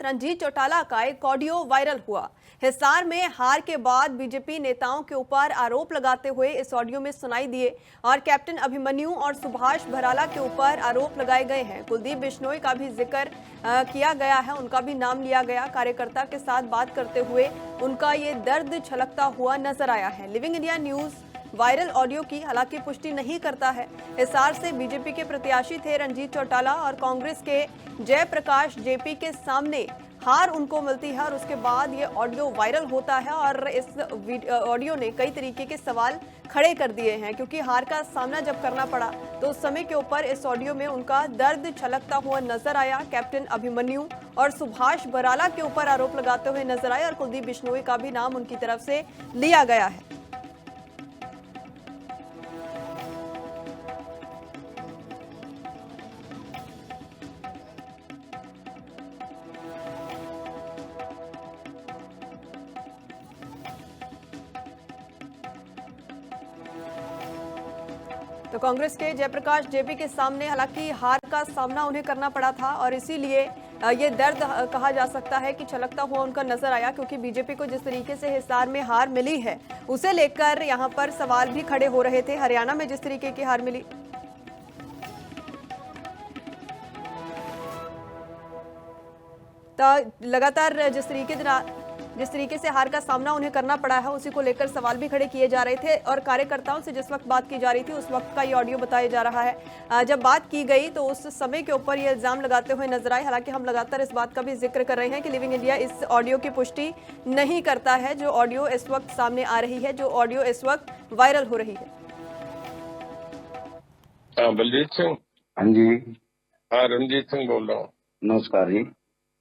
रंजीत चौटाला का एक audio viral हुआ। हिसार में हार के बाद बीजेपी नेताओं के ऊपर आरोप लगाते हुए इस ऑडियो में सुनाई दिए और कैप्टन अभिमन्यु और सुभाष भराला के ऊपर आरोप लगाए गए हैं। कुलदीप बिश्नोई का भी जिक्र किया गया है, उनका भी नाम लिया गया। कार्यकर्ता के साथ बात करते हुए उनका ये दर्द छलकता हुआ नजर आया है। Living India news viral audio की हालांकि पुष्टि नहीं करता है। हिसार से बीजेपी के प्रत्याशी थे रंजीत चौटाला और कांग्रेस के जयप्रकाश जेपी के सामने हार उनको मिलती है और उसके बाद ये ऑडियो वायरल होता है और इस ऑडियो ने कई तरीके के सवाल खड़े कर दिए हैं, क्योंकि हार का सामना जब करना पड़ा तो उस समय के ऊपर इस ऑडियो में उनका दर्द छलकता हुआ नजर आया। कैप्टन अभिमन्यु और सुभाष बराला के ऊपर आरोप लगाते हुए नजर आए और कुलदीप बिश्नोई का भी नाम उनकी तरफ से लिया गया है। तो कांग्रेस के जयप्रकाश जेपी के सामने हालांकि हार का सामना उन्हें करना पड़ा था और इसीलिए ये दर्द कहा जा सकता है कि छलकता हुआ उनका नजर आया, क्योंकि बीजेपी को जिस तरीके से हिसार में हार मिली है उसे लेकर यहां पर सवाल भी खड़े हो रहे थे। हरियाणा में जिस तरीके की हार मिली, तो लगातार जिस तरीके से हार का सामना उन्हें करना पड़ा है उसी को लेकर सवाल भी खड़े किए जा रहे थे और कार्यकर्ताओं से जिस वक्त बात की जा रही थी उस वक्त का ये ऑडियो बताया जा रहा है। जब बात की गई तो उस समय के ऊपर ये इल्जाम लगाते हुए नजर आए। हालांकि हम लगातार इस बात का भी जिक्र कर रहे हैं कि लिविंग इंडिया इस ऑडियो की पुष्टि नहीं करता है, जो ऑडियो इस वक्त सामने आ रही है, जो ऑडियो इस वक्त वायरल हो रही है। बलजीत सिंह। हाँ जी। हाँ, रणजीत सिंह बोल रहा हूँ। नमस्कार जी।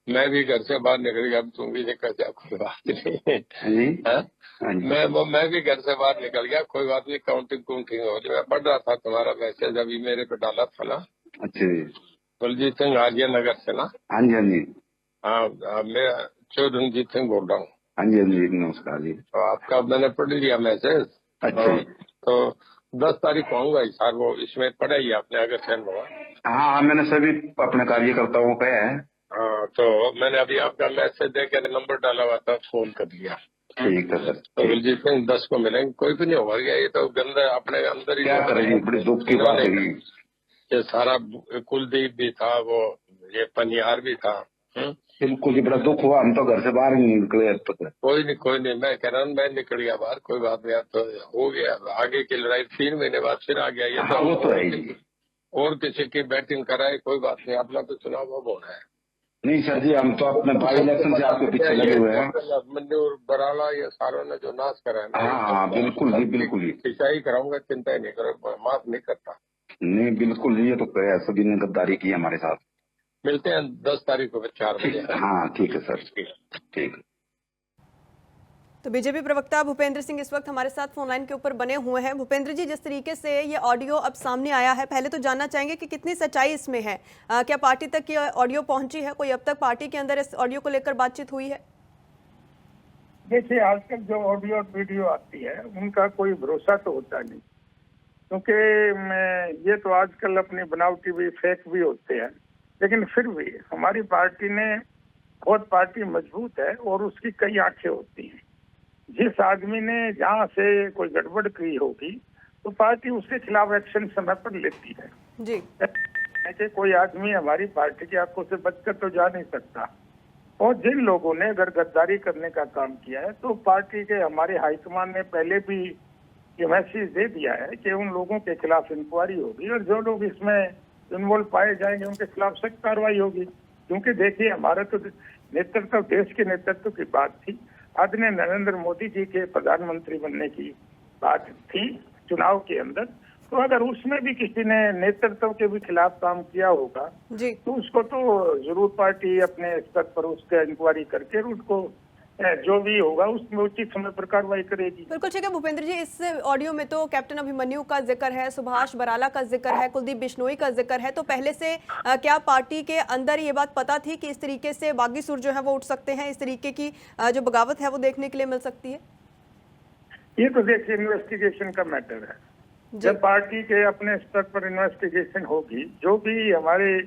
मैं भी घर से बाहर निकल गया, तुम भी निकल जा, कोई बात नहीं। हाँ जी। हाँ जी। मैं भी घर से बाहर निकल गया, कोई बात नहीं। काउंटिंग हो रही, मैं पढ़ रहा था तुम्हारा मैसेज, अभी मेरे पे डाला था ना। अच्छा जी। बलजीत सिंह आर्य नगर से ना। हाँ जी। हाँ जी। हाँ, मैं रणजीत सिंह बोल रहा हूँ। हाँ जी। हाँ जी, नमस्कार जी। तो आपका मैंने पढ़ लिया मैसेज। अच्छा जी। तो 10 तारीख को आऊंगा सर, वो इसमें पढ़ा ही आपने अगर सेंड हुआ। हाँ, मैंने सभी अपने कार्यकर्ताओं को कहा है। हाँ, तो मैंने अभी आपका मैसेज देकर नंबर डाला हुआ था, फोन कर दिया। ठीक है सर। तो बलजीत सिंह 10 को मिलेंगे, कोई भी नहीं होगा क्या? ये तो गंदा अपने अंदर ही। क्या करेंगे, बड़ी दुख की बात है। ये सारा कुलदीप भी था, वो ये पनियार भी था। बिल्कुल ही बड़ा दुख हुआ, हम तो घर से बाहर नहीं निकले अब तक। कोई नहीं, मैं कह रहा हूँ मैं निकल गया बाहर, कोई बात नहीं। तो हो गया, आगे की लड़ाई 3 महीने बाद फिर आ गया। ये हाँ, वो तो है ही। और किसी की बैटिंग कराए, कोई बात नहीं, अपना तो चुनाव अब हो रहा है। नहीं सर जी, हम तो अपने बाई इलेक्शन से आपके पीछे लगे हुए हैं। मंजूर बराला ये सारों ने जो नाश करा है ना। हाँ, बिल्कुल जी, बिल्कुल ही। सिंचाई कराऊंगा, चिंता ही नहीं करो, माफ नहीं करता। नहीं बिल्कुल, ये तो सभी ने गद्दारी की हमारे साथ। मिलते हैं 10 तारीख को 4 बजे। हाँ ठीक है सर, ठीक है। तो बीजेपी प्रवक्ता भूपेंद्र सिंह इस वक्त हमारे साथ फोन लाइन के ऊपर बने हुए हैं। भूपेंद्र जी, जिस तरीके से ये ऑडियो अब सामने आया है, पहले तो जानना चाहेंगे कि कितनी सच्चाई इसमें है। क्या पार्टी तक ये ऑडियो पहुंची है? कोई अब तक पार्टी के अंदर इस ऑडियो को लेकर बातचीत हुई है? देखिए, आजकल जो ऑडियो और वीडियो आती है उनका कोई भरोसा तो होता नहीं, क्योंकि ये तो आजकल अपनी बनावटी भी फेक भी होते हैं। लेकिन फिर भी हमारी पार्टी ने बहुत पार्टी मजबूत है और उसकी कई आंखें होती हैं। जिस आदमी ने जहाँ से कोई गड़बड़ की होगी तो पार्टी उसके खिलाफ एक्शन समय पर लेती है जी। कि कोई आदमी हमारी पार्टी की आंखों से बचकर तो जा नहीं सकता। और जिन लोगों ने अगर गद्दारी करने का काम किया है तो पार्टी के हमारे हाईकमान ने पहले भी ये मैसेज दे दिया है कि उन लोगों के खिलाफ इंक्वायरी होगी और जो लोग इसमें इन्वॉल्व पाए जाएंगे उनके खिलाफ सख्त कार्रवाई होगी। क्योंकि देखिए, हमारा तो नेतृत्व, देश के नेतृत्व की बात थी। आदरणीय नरेंद्र मोदी जी के प्रधानमंत्री बनने की बात थी चुनाव के अंदर। तो अगर उसमें भी किसी ने नेतृत्व के भी खिलाफ काम किया होगा जी, तो उसको तो जरूर पार्टी अपने स्तर पर उसका इंक्वायरी करके उसको जो भी होगा उसमें उचित समय पर कार्रवाई करेगी। बिल्कुल ठीक है भूपेंद्र जी, इस ऑडियो में तो कैप्टन अभिमन्यु का जिक्र है, सुभाष बराला का जिक्र है, कुलदीप बिश्नोई का जिक्र है। तो पहले से क्या पार्टी के अंदर ये बात पता थी कि इस तरीके से बागी सुर जो है वो उठ सकते हैं, इस तरीके की जो बगावत है वो देखने के लिए मिल सकती है? ये तो देखिए इन्वेस्टिगेशन का मैटर है। जब पार्टी के अपने स्तर पर इन्वेस्टिगेशन होगी, जो भी हमारे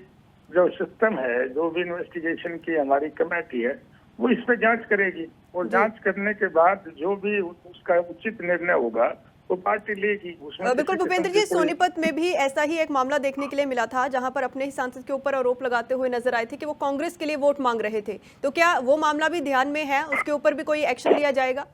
जो सिस्टम है, जो भी इन्वेस्टिगेशन की हमारी कमेटी है, वो इस पे जांच करेगी और जांच करने के बाद जो भी उसका उचित निर्णय होगा वो पार्टी लेगी। उसमें बिल्कुल किसी भूपेंद्र किस्म जी, की कोई- सोनीपत में भी ऐसा ही एक मामला देखने के लिए मिला था जहां पर अपने ही सांसद के ऊपर आरोप लगाते हुए नजर आए थे कि वो कांग्रेस के लिए वोट मांग रहे थे। तो क्या वो मामला भी ध्यान में है, उसके ऊपर भी कोई एक्शन लिया जाएगा?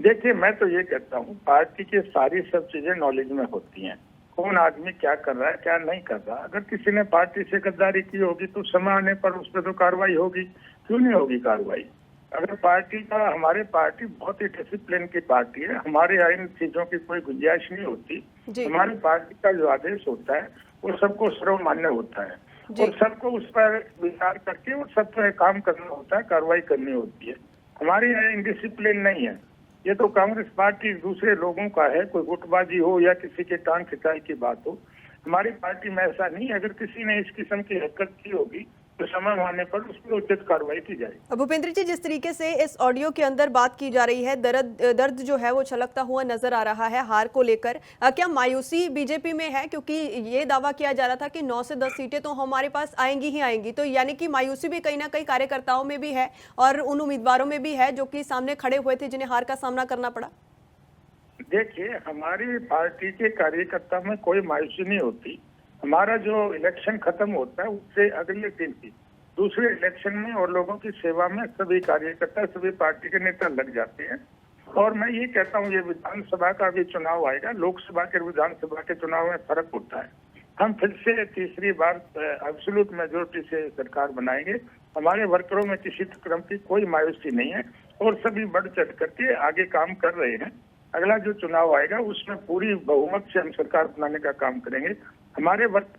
देखिए, मैं तो ये कहता हूँ, पार्टी की सारी सब चीजें नॉलेज में होती हैं। कौन आदमी क्या कर रहा है, क्या नहीं कर रहा। अगर किसी ने पार्टी से गद्दारी की होगी तो समय आने पर उस पर तो कार्रवाई होगी। क्यों नहीं होगी कार्रवाई? अगर पार्टी का, हमारे पार्टी बहुत ही डिसिप्लिन की पार्टी है, हमारे यहाँ इन चीजों की कोई गुंजाइश नहीं होती। जी। हमारी पार्टी का जो आदेश होता है वो सबको सर्वमान्य होता है जी। और सबको उस पर विचार करके और सब पर काम करना होता है, कार्रवाई करनी होती है। हमारे यहाँ इनडिसिप्लिन नहीं है। ये तो कांग्रेस पार्टी दूसरे लोगों का है, कोई गुटबाजी हो या किसी के टांग खिंचाई की बात हो। हमारी पार्टी में ऐसा नहीं है। अगर किसी ने इस किस्म की हरकत की होगी तो समय आने पर उस पर उचित कार्रवाई की जाएगी। भूपेंद्र जी, जिस तरीके से इस ऑडियो के अंदर बात की जा रही है, दर्द जो है वो छलकता हुआ नजर आ रहा है हार को लेकर, क्या मायूसी बीजेपी में है? क्योंकि ये दावा किया जा रहा था कि 9 से 10 सीटें तो हमारे पास आएंगी ही आएंगी, तो यानी कि मायूसी भी कहीं ना कहीं कार्यकर्ताओं में भी है और उन उम्मीदवारों में भी है जो कि सामने खड़े हुए थे, जिन्हें हार का सामना करना पड़ा। देखिए, हमारी पार्टी के कार्यकर्ता में कोई मायूसी नहीं होती। हमारा जो इलेक्शन खत्म होता है उससे अगले दिन ही दूसरे इलेक्शन में और लोगों की सेवा में सभी कार्यकर्ता, सभी पार्टी के नेता लग जाते हैं। और मैं ये कहता हूँ, ये विधानसभा का भी चुनाव आएगा, लोकसभा के विधानसभा के चुनाव में फर्क होता है। हम फिर से तीसरी बार एब्सोल्यूट मेजोरिटी से सरकार बनाएंगे। हमारे वर्करों में किसी क्रम की कोई मायूसी नहीं है और सभी बढ़ चढ़ करके आगे काम कर रहे हैं। अगला जो चुनाव आएगा उसमें पूरी बहुमत से हम सरकार बनाने का काम करेंगे। हमारे वर्क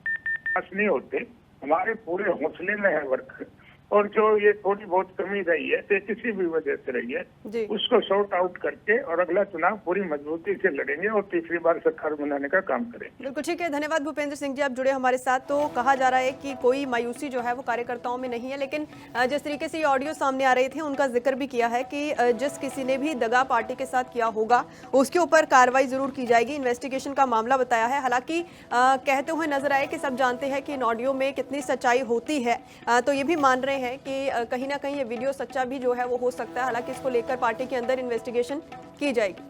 पास नहीं होते, हमारे पूरे हौसले में है वर्क। और जो ये थोड़ी बहुत कमी रही है, तो किसी भी वजह से रही है, जी। उसको सॉर्ट आउट करके और अगला चुनाव पूरी मजबूती से लड़ेंगे और तीसरी बार सरकार बनाने का काम करेंगे। बिल्कुल ठीक है, धन्यवाद भूपेंद्र सिंह जी, आप जुड़े हमारे साथ। तो कहा जा रहा है कि कोई मायूसी जो है वो कार्यकर्ताओं में नहीं है, लेकिन जिस तरीके से ये ऑडियो सामने आ रहे थे उनका जिक्र भी किया है कि जिस किसी ने भी दगा पार्टी के साथ किया होगा उसके ऊपर कार्रवाई जरूर की जाएगी। इन्वेस्टिगेशन का मामला बताया है। हालांकि कहते हुए नजर आए कि सब जानते हैं कि इन ऑडियो में कितनी सच्चाई होती है, तो ये भी मान रहे हैं कि कहीं ना कहीं ये वीडियो सच्चा भी जो है वो हो सकता है। हालांकि इसको लेकर पार्टी के अंदर इन्वेस्टिगेशन की जाएगी।